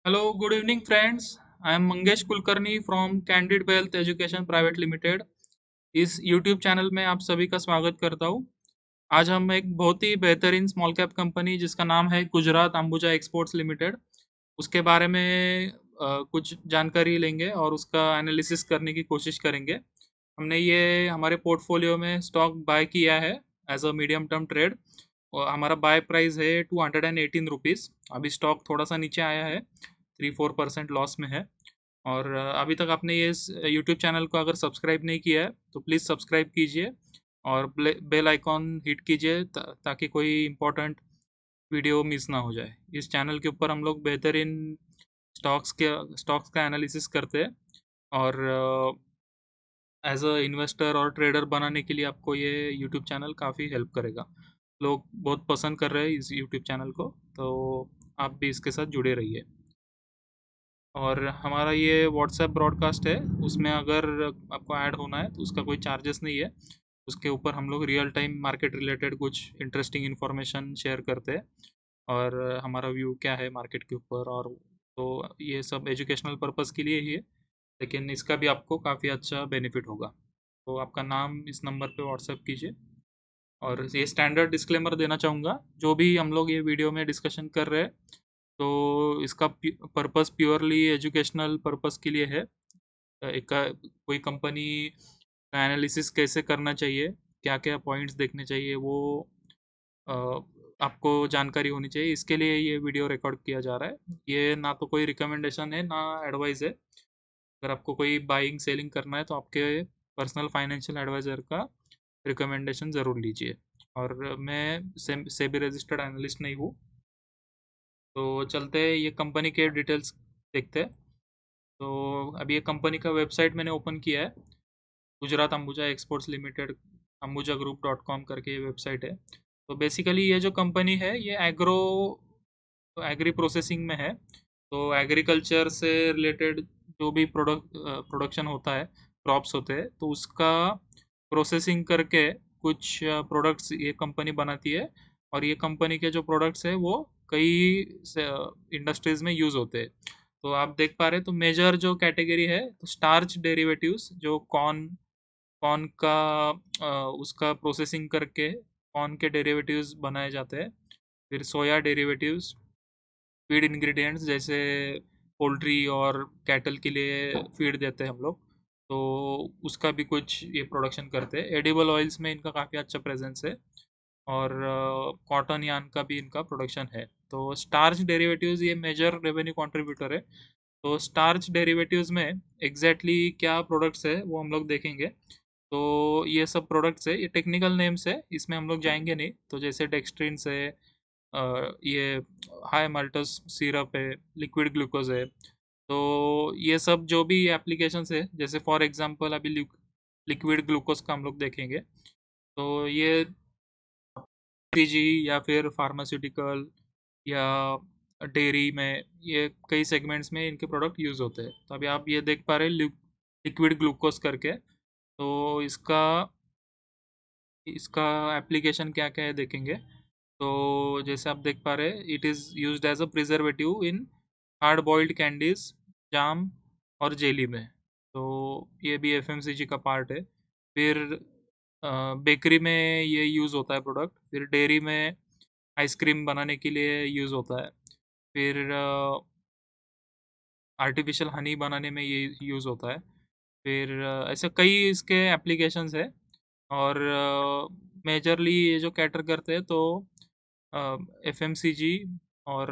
Hello, good evening, friends. I am Mangesh Kulkarni from Candid Wealth Education Private Limited. इस YouTube channel में आप सभी का स्वागत करता हूँ। आज हम एक बहुत ही बेहतरीन स्मॉल कैप कंपनी जिसका नाम है गुजरात अंबुजा एक्सपोर्ट्स लिमिटेड उसके बारे में कुछ जानकारी लेंगे और उसका एनालिसिस करने की कोशिश करेंगे। हमने ये हमारे पोर्टफोलियो में स्टॉक बाय किया है as a medium term trade और हमारा बाय प्राइस है 218 रुपीज़। अभी स्टॉक थोड़ा सा नीचे आया है, 3-4% लॉस में है। और अभी तक आपने ये यूट्यूब चैनल को अगर सब्सक्राइब नहीं किया है तो प्लीज़ सब्सक्राइब कीजिए और बेल आइकॉन हिट कीजिए ताकि कोई इम्पोर्टेंट वीडियो मिस ना हो जाए। इस चैनल के ऊपर हम लोग बेहतरीन स्टॉक्स का एनालिसिस करते हैं और एज अ इन्वेस्टर और ट्रेडर बनाने के लिए आपको ये यूट्यूब चैनल काफ़ी हेल्प करेगा। लोग बहुत पसंद कर रहे हैं इस यूट्यूब चैनल को, तो आप भी इसके साथ जुड़े रहिए। और हमारा ये व्हाट्सएप ब्रॉडकास्ट है, उसमें अगर आपको ऐड होना है तो उसका कोई चार्जेस नहीं है। उसके ऊपर हम लोग रियल टाइम मार्केट रिलेटेड कुछ इंटरेस्टिंग इन्फॉर्मेशन शेयर करते हैं और हमारा व्यू क्या है मार्केट के ऊपर। और तो ये सब एजुकेशनल पर्पस के लिए ही है, लेकिन इसका भी आपको काफ़ी अच्छा बेनिफिट होगा। तो आपका नाम इस नंबर पे व्हाट्सएप कीजिए। और ये स्टैंडर्ड डिस्क्लेमर देना चाहूँगा, जो भी हम लोग ये वीडियो में डिस्कशन कर रहे हैं तो इसका पर्पस प्योरली एजुकेशनल पर्पस के लिए है। कोई कंपनी का एनालिसिस कैसे करना चाहिए, क्या क्या पॉइंट्स देखने चाहिए, वो अ, आपको जानकारी होनी चाहिए। इसके लिए ये वीडियो रिकॉर्ड किया जा रहा है। ये ना तो कोई रिकमेंडेशन है ना एडवाइस है। अगर आपको कोई बाइंग सेलिंग करना है तो आपके पर्सनल फाइनेंशियल एडवाइज़र का रिकमेंडेशन ज़रूर लीजिए। और मैं सेबी रजिस्टर्ड एनालिस्ट नहीं हूँ। तो चलते हैं ये कंपनी के डिटेल्स देखते हैं। तो अभी ये कंपनी का वेबसाइट मैंने ओपन किया है, Gujarat Ambuja exports limited, ambujaGroup.com करके ये वेबसाइट है। तो बेसिकली ये जो कंपनी है ये एग्री प्रोसेसिंग में है। तो एग्रीकल्चर से रिलेटेड जो भी प्रोडक्शन होता है, क्रॉप्स होते हैं, तो उसका प्रोसेसिंग करके कुछ प्रोडक्ट्स ये कंपनी बनाती है। और ये कंपनी के जो प्रोडक्ट्स है वो कई इंडस्ट्रीज में यूज़ होते हैं। तो आप देख पा रहे हैं, तो मेजर जो कैटेगरी है तो स्टार्च डेरिवेटिव्स, जो कॉर्न कॉर्न का उसका प्रोसेसिंग करके कॉर्न के डेरिवेटिव्स बनाए जाते हैं। फिर सोया डेरिवेटिव्स, फीड इंग्रेडिएंट्स जैसे पोल्ट्री और कैटल के लिए फीड देते हैं हम लोग, तो उसका भी कुछ ये प्रोडक्शन करते हैं। एडिबल ऑयल्स में इनका काफ़ी अच्छा प्रेजेंस है। और कॉटन यान का भी इनका प्रोडक्शन है। तो स्टार्च डेरिवेटिव्स ये मेजर रेवेन्यू कंट्रीब्यूटर है। तो स्टार्च डेरिवेटिव्स में एग्जैक्टली क्या प्रोडक्ट्स है वो हम लोग देखेंगे। तो ये सब प्रोडक्ट्स है, ये टेक्निकल नेम्स है, इसमें हम लोग जाएंगे नहीं। तो जैसे डेक्सट्रिन्स है, ये हाई माल्टस सिरप है, लिक्विड ग्लूकोज है। तो ये सब जो भी एप्लीकेशंस है, जैसे फॉर एग्जांपल अभी लिक्विड ग्लूकोज का हम लोग देखेंगे। तो ये जी या फिर फार्मास्यूटिकल या डेयरी में, ये कई सेगमेंट्स में इनके प्रोडक्ट यूज़ होते हैं। तो अभी आप ये देख पा रहे हैं लिक्विड ग्लूकोज करके। तो इसका इसका एप्लीकेशन क्या क्या है देखेंगे। तो जैसे आप देख पा रहे हैं, it is used as a preservative in hard boiled candies, jam और जेली में। तो ये भी एफएमसीजी का पार्ट है। फिर बेकरी में ये यूज़ होता है प्रोडक्ट। फिर डेयरी में आइसक्रीम बनाने के लिए यूज़ होता है। फिर आर्टिफिशियल हनी बनाने में ये यूज़ होता है। फिर ऐसे कई इसके एप्लीकेशंस है। और मेजरली ये जो कैटर करते हैं तो एफएमसीजी और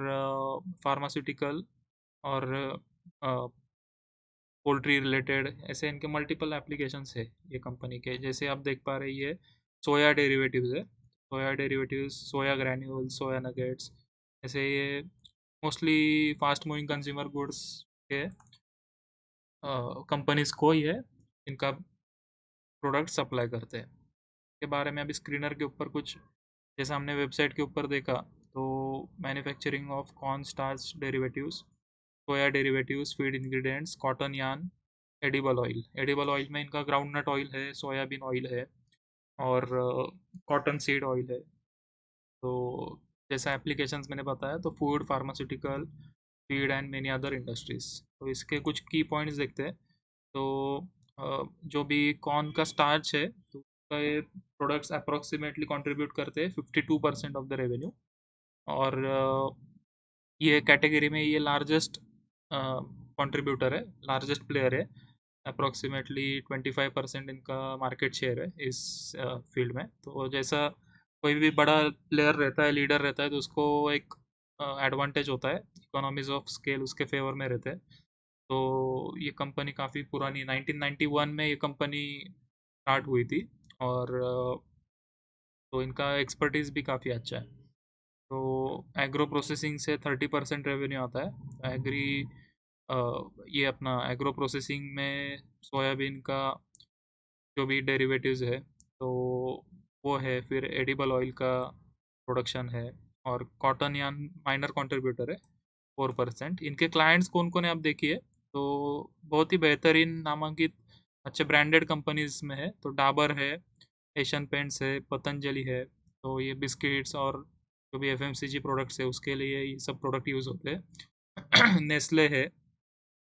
फार्मास्यूटिकल और पोल्ट्री रिलेटेड, ऐसे इनके मल्टीपल एप्लीकेशंस है ये कंपनी के। जैसे आप देख पा रहे हैं, ये सोया डेरिवेटिव्स है। सोया डेरिवेटिव्स, सोया ग्रैन्यूल्स, सोया नगेट्स, ऐसे ये mostly fast moving consumer goods के कंपनीज को ही है, इनका प्रोडक्ट सप्लाई करते हैं। के बारे में अभी स्क्रीनर के ऊपर कुछ जैसा हमने वेबसाइट के ऊपर देखा, तो manufacturing of corn starch derivatives, soya derivatives, feed ingredients, cotton yarn, edible oil. Edible oil में इनका ग्राउंडनट ऑयल है, सोयाबीन ऑयल है और कॉटन सीड ऑयल है। तो जैसा एप्लीकेशंस मैंने बताया, तो food, pharmaceutical, feed and many other industries. तो इसके कुछ की पॉइंट्स देखते हैं। तो जो भी कॉर्न का स्टार्च है तो उसका ये प्रोडक्ट्स अप्रोक्सीमेटली कंट्रीब्यूट करते हैं 52% ऑफ द रेवेन्यू। और ये कैटेगरी में ये लार्जेस्ट कंट्रीब्यूटर है, लार्जेस्ट प्लेयर है। अप्रोक्सीमेटली 25% इनका मार्केट शेयर है इस फील्ड में। तो जैसा कोई भी बड़ा प्लेयर रहता है, लीडर रहता है, तो उसको एक एडवांटेज होता है, इकोनॉमीज ऑफ स्केल उसके फेवर में रहते हैं। तो ये कंपनी काफ़ी पुरानी, 1991 में ये कंपनी स्टार्ट हुई थी। और तो इनका एक्सपर्टीज भी काफ़ी अच्छा है। तो एग्रो प्रोसेसिंग से 30% रेवेन्यू आता है। अ, ये अपना एग्रो प्रोसेसिंग में सोयाबीन का जो भी डेरिवेटिव्स है तो वो है, फिर एडिबल ऑयल का प्रोडक्शन है, और कॉटन यान माइनर कंट्रीब्यूटर है 4%। इनके क्लाइंट्स कौन कौन है आप देखिए। तो बहुत ही बेहतरीन नामांकित अच्छे ब्रांडेड कंपनीज में है। तो डाबर है, एशियन पेंट्स है, पतंजलि है। तो ये बिस्किट्स और जो भी एफएमसीजी प्रोडक्ट्स है उसके लिए ये सब प्रोडक्ट यूज़ होते हैं। नेस्ले है,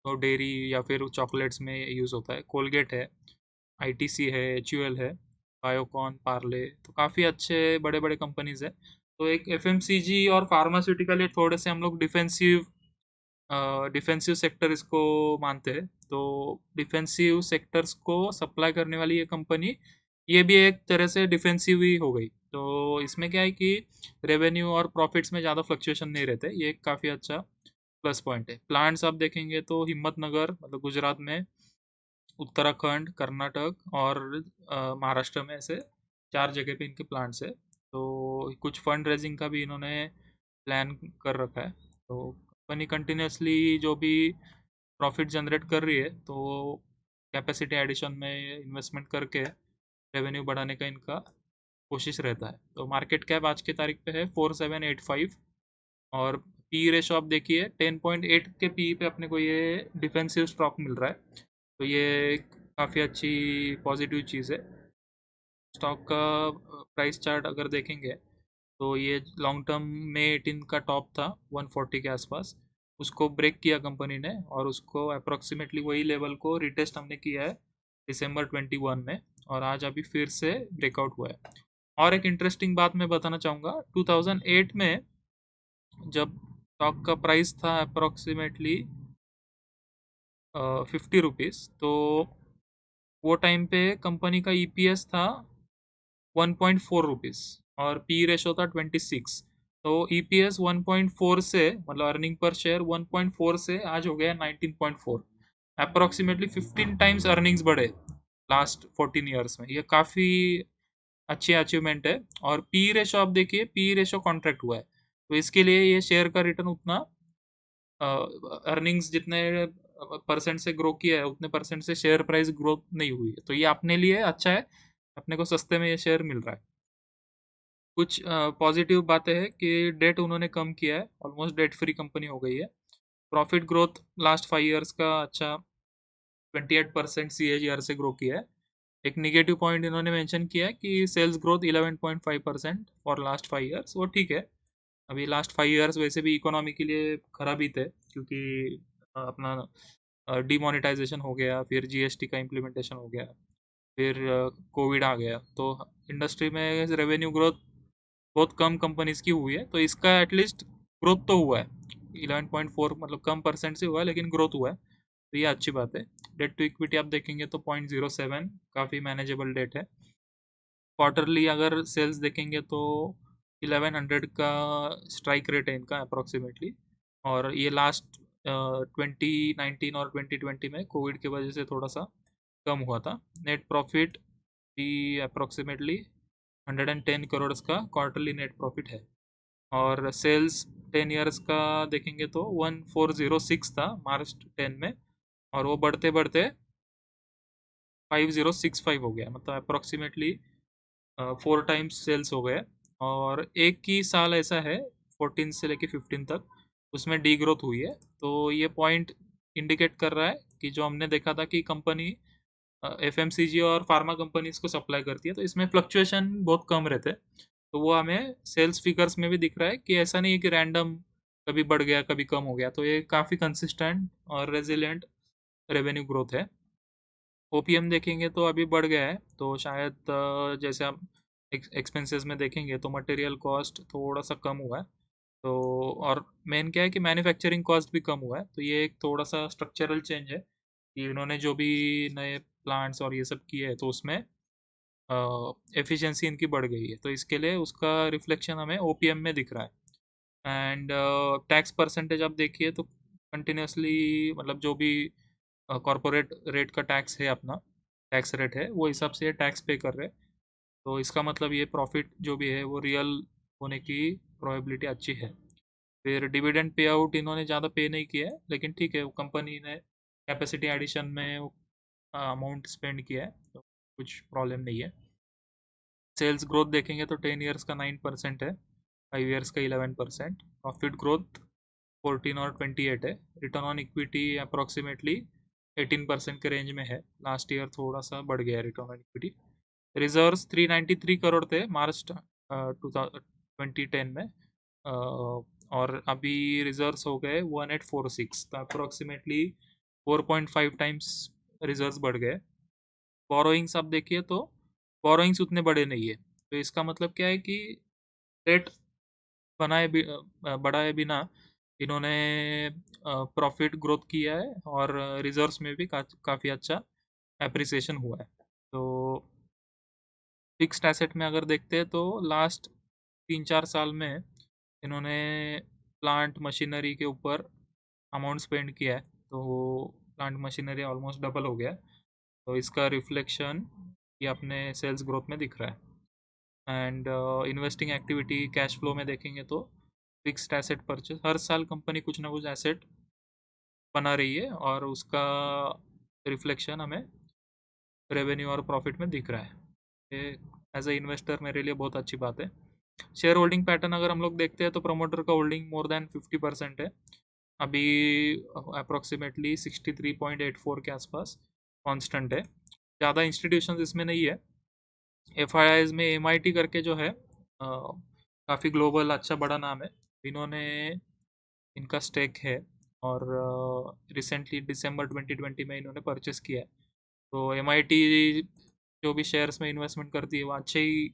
तो डेयरी या फिर चॉकलेट्स में यूज़ होता है। कोलगेट है, आईटीसी है, एचयूएल है, बायोकॉन, पार्ले। तो काफ़ी अच्छे बड़े बड़े कंपनीज है। तो एक एफएमसीजी और फार्मास्यूटिकल ये थोड़े से हम लोग डिफेंसिव सेक्टर इसको मानते हैं। तो डिफेंसिव सेक्टर्स को सप्लाई करने वाली ये कंपनी, ये भी एक तरह से डिफेंसिव ही हो गई। तो इसमें क्या है कि रेवेन्यू और प्रॉफिट्स में ज़्यादा फ्लक्चुएशन नहीं रहते, ये एक काफ़ी अच्छा प्लस पॉइंट है। प्लांट्स आप देखेंगे तो हिम्मतनगर मतलब गुजरात में, उत्तराखंड, कर्नाटक और महाराष्ट्र में, ऐसे 4 जगह पे इनके प्लांट्स है। तो कुछ फंड रेजिंग का भी इन्होंने प्लान कर रखा है। तो कंपनी कंटिन्यूसली जो भी प्रॉफिट जनरेट कर रही है तो कैपेसिटी एडिशन में इन्वेस्टमेंट करके रेवेन्यू बढ़ाने का इनका कोशिश रहता है। तो मार्केट कैप आज की तारीख पे है 4785। और पी रेशो आप देखिए 10.8 के पी पे अपने को ये डिफेंसिव स्टॉक मिल रहा है। तो ये काफ़ी अच्छी पॉजिटिव चीज़ है। स्टॉक का प्राइस चार्ट अगर देखेंगे तो ये लॉन्ग टर्म में 18 का टॉप था 140 के आसपास, उसको ब्रेक किया कंपनी ने, और उसको अप्रोक्सीमेटली वही लेवल को रिटेस्ट हमने किया है दिसंबर 21 में, और आज अभी फिर से ब्रेकआउट हुआ है। और एक इंटरेस्टिंग बात मैं बताना चाहूँगा, 2008 में जब स्टॉक का प्राइस था अप्रोक्सीमेटली 50 रुपीज़, तो वो टाइम पे कंपनी का ईपीएस था 1.4 रुपीज़ और पी रेशो था 26। तो ईपीएस 1.4 से, मतलब अर्निंग पर शेयर 1.4 से आज हो गया 19.4। अप्रोक्सीमेटली 15 टाइम्स अर्निंग्स बढ़े लास्ट 14 ईयर्स में। ये काफ़ी अच्छी अचीवमेंट है। और पी रेशो आप देखिए, पी रेशो कॉन्ट्रैक्ट हुआ है, तो इसके लिए ये शेयर का रिटर्न उतना, अर्निंग्स जितने परसेंट से ग्रो किया है उतने परसेंट से शेयर प्राइस ग्रोथ नहीं हुई है। तो ये अपने लिए अच्छा है, अपने को सस्ते में ये शेयर मिल रहा है। कुछ पॉजिटिव बातें हैं कि डेट उन्होंने कम किया है, ऑलमोस्ट डेट फ्री कंपनी हो गई है। प्रॉफिट ग्रोथ लास्ट 5 ईयर्स का अच्छा 28% CAGR से ग्रो किया है। एक निगेटिव पॉइंट इन्होंने मेंशन किया है कि sales growth 11.5% for last 5 years, वो ठीक है। अभी लास्ट 5 ईयर्स वैसे भी इकोनॉमी के लिए खराब ही थे, क्योंकि अपना डिमोनेटाइजेशन हो गया, फिर जीएसटी का इम्प्लीमेंटेशन हो गया, फिर कोविड आ गया। तो इंडस्ट्री में रेवेन्यू ग्रोथ बहुत कम कंपनीज की हुई है। तो इसका एटलीस्ट ग्रोथ तो हुआ है, 11.4 मतलब कम परसेंट से हुआ है लेकिन ग्रोथ हुआ है, तो ये अच्छी बात है। डेट टू इक्विटी आप देखेंगे तो 0.07, काफ़ी मैनेजेबल डेट है। क्वार्टरली अगर सेल्स देखेंगे तो 1100 का स्ट्राइक रेट है इनका अप्रोक्सीमेटली। और ये लास्ट 2019 और 2020 में कोविड की वजह से थोड़ा सा कम हुआ था। नेट प्रॉफिट भी अप्रोक्सीमेटली 110 करोड़ का क्वार्टरली नेट प्रॉफिट है। और सेल्स 10 ईयर्स का देखेंगे तो 1406 था मार्च 10 में, और वो बढ़ते बढ़ते 5065 हो गया, मतलब अप्रोक्सीमेटली 4 टाइम्स सेल्स हो गए। और एक ही साल ऐसा है 14 से लेके 15 तक उसमें डी ग्रोथ हुई है। तो ये पॉइंट इंडिकेट कर रहा है कि जो हमने देखा था कि कंपनी एफएमसीजी और फार्मा कंपनीज को सप्लाई करती है तो इसमें फ्लक्चुएशन बहुत कम रहते हैं। तो वो हमें सेल्स फिगर्स में भी दिख रहा है कि ऐसा नहीं है कि रैंडम कभी बढ़ गया कभी कम हो गया, तो ये काफ़ी कंसिस्टेंट और रेजिलिएंट रेवेन्यू ग्रोथ है। ओपीएम देखेंगे तो अभी बढ़ गया है, तो शायद जैसे आप एक्सपेंसेस में देखेंगे तो मटेरियल कॉस्ट थोड़ा सा कम हुआ है। तो और मेन क्या है कि मैन्युफैक्चरिंग कॉस्ट भी कम हुआ है, तो ये एक थोड़ा सा स्ट्रक्चरल चेंज है कि इन्होंने जो भी नए प्लांट्स और ये सब किए हैं तो उसमें एफिशिएंसी इनकी बढ़ गई है, तो इसके लिए उसका रिफ्लेक्शन हमें ओपीएम में दिख रहा है। एंड टैक्स परसेंटेज आप देखिए तो कंटिन्यूसली, मतलब जो भी कॉरपोरेट रेट का टैक्स है, अपना टैक्स रेट है, वो हिसाब से टैक्स पे कर रहे हैं। तो इसका मतलब ये प्रॉफिट जो भी है वो रियल होने की प्रोबेबिलिटी अच्छी है। फिर डिविडेंड पे आउट इन्होंने ज़्यादा पे नहीं किया है, लेकिन ठीक है, वो कंपनी ने कैपेसिटी एडिशन में अमाउंट स्पेंड किया है, तो कुछ प्रॉब्लम नहीं है। सेल्स ग्रोथ देखेंगे तो 10 ईयर्स का 9% है, 5 ईयर्स का 11%। प्रॉफिट ग्रोथ 14 और 28 है। रिटर्न ऑन इक्विटी अप्रोक्सीमेटली 18% के रेंज में है। लास्ट ईयर थोड़ा सा बढ़ गया है return on equity. Reserves 393 crore थे मार्च 2010 में, और अभी रिजर्व्स हो गए 1846, तो अप्रोक्सीमेटली 4.5 टाइम्स रिजर्व्स बढ़ गए। बोरोइंग्स आप देखिए तो बोरोइंग्स उतने बड़े नहीं है, तो इसका मतलब क्या है कि डेट बढ़ाए बिना इन्होंने प्रॉफिट ग्रोथ किया है, और रिजर्व्स में भी काफ़ी अच्छा एप्रिसिएशन हुआ है। तो फिक्स्ड एसेट में अगर देखते हैं तो लास्ट 3-4 साल में इन्होंने प्लांट मशीनरी के ऊपर अमाउंट स्पेंड किया है, तो प्लांट मशीनरी ऑलमोस्ट डबल हो गया, तो इसका रिफ्लेक्शन ये अपने सेल्स ग्रोथ में दिख रहा है। And investing activity cash flow में देखेंगे तो फिक्स्ड एसेट परचेज, हर साल कंपनी कुछ ना कुछ एसेट बना रही है, और उसका रिफ्लेक्शन हमें रेवेन्यू और प्रॉफिट में दिख रहा है। ये एज ए इन्वेस्टर मेरे लिए बहुत अच्छी बात है। शेयर होल्डिंग पैटर्न अगर हम लोग देखते हैं तो प्रमोटर का होल्डिंग मोर देन 50% है, अभी अप्रोक्सीमेटली 63.84 के आसपास कांस्टेंट है। ज़्यादा इंस्टीट्यूशंस इसमें नहीं है। एफ में MIT करके जो है, काफ़ी ग्लोबल अच्छा बड़ा नाम है, इन्होंने इनका स्टेक है, और रिसेंटली दिसंबर 2020 में इन्होंने परचेस किया है। तो MIT जो भी शेयर्स में इन्वेस्टमेंट करती है वो अच्छे ही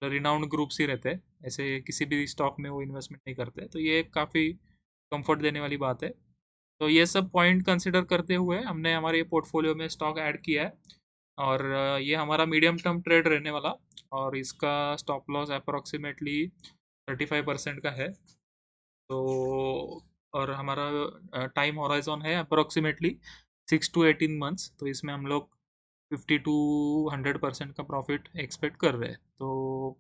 रिनाउंड ग्रुप्स ही रहते हैं, ऐसे किसी भी स्टॉक में वो इन्वेस्टमेंट नहीं करते, तो ये काफ़ी कंफर्ट देने वाली बात है। तो ये सब पॉइंट कंसिडर करते हुए हमने हमारे पोर्टफोलियो में स्टॉक ऐड किया है, और ये हमारा मीडियम टर्म ट्रेड रहने वाला, और इसका स्टॉप लॉस अप्रोक्सीमेटली 35% का है। तो और हमारा टाइम हॉराइजन है अप्रोक्सीमेटली 6 to 18 मंथ्स, तो इसमें हम लोग 50 to 100% का प्रॉफिट एक्सपेक्ट कर रहे हैं। तो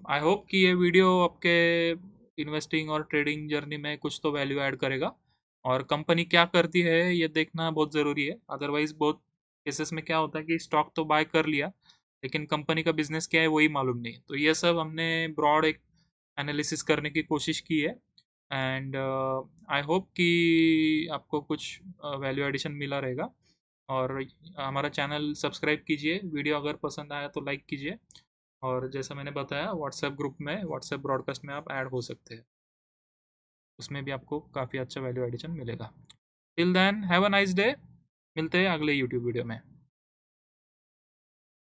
आई होप कि ये वीडियो आपके इन्वेस्टिंग और ट्रेडिंग जर्नी में कुछ तो वैल्यू ऐड करेगा, और कंपनी क्या करती है ये देखना बहुत ज़रूरी है। अदरवाइज बहुत केसेस में क्या होता है कि स्टॉक तो बाय कर लिया, लेकिन कंपनी का बिजनेस क्या है वही मालूम नहीं, तो ये सब हमने ब्रॉड एक एनालिसिस करने की कोशिश की है। एंड आई होप कि आपको कुछ वैल्यू एडिशन मिला रहेगा, और हमारा चैनल सब्सक्राइब कीजिए, वीडियो अगर पसंद आया तो लाइक कीजिए, और जैसा मैंने बताया व्हाट्सएप ग्रुप में, व्हाट्सएप ब्रॉडकास्ट में आप ऐड हो सकते हैं, उसमें भी आपको काफ़ी अच्छा वैल्यू एडिशन मिलेगा। Till then have a nice day, मिलते हैं अगले यूट्यूब वीडियो में।